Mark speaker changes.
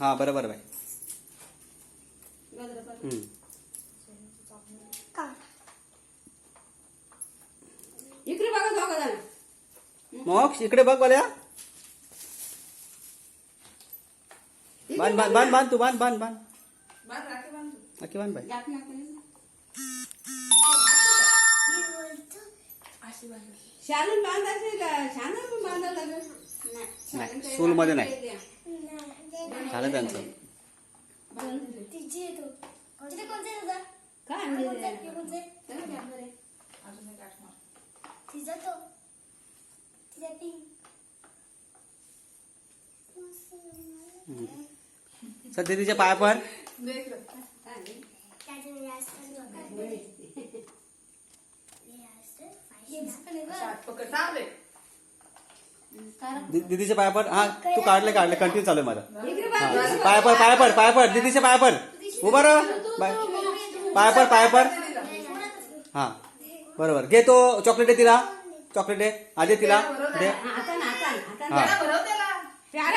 Speaker 1: हा बरोबर बाई.
Speaker 2: इकडे बघा दोघं जण.
Speaker 1: मोक्ष इकडे बघ बोल्या. बांध बांध बांध बांध तू बांध बांध बांध नक्की बांध बाई.
Speaker 2: शालून बांधायचे का? शालून पण बांधावं लागेल.
Speaker 1: नाही स्कूल मध्ये नाही झालं त्यांचं.
Speaker 2: काय
Speaker 1: सर दीदीच्या पाया पर. दीदीच्या पाया पर. हा तू काढले काढले कंटिन्यू चालू आहे माझा. पाया पर पाया पर पाया पर दीदीच्या पाया पर उभा राहा. पाया पर पाया पर. हा बरोबर. घे तो चॉकलेट आहे तिला. चॉकलेट आहे आधी तिला दे.
Speaker 2: आता
Speaker 1: हा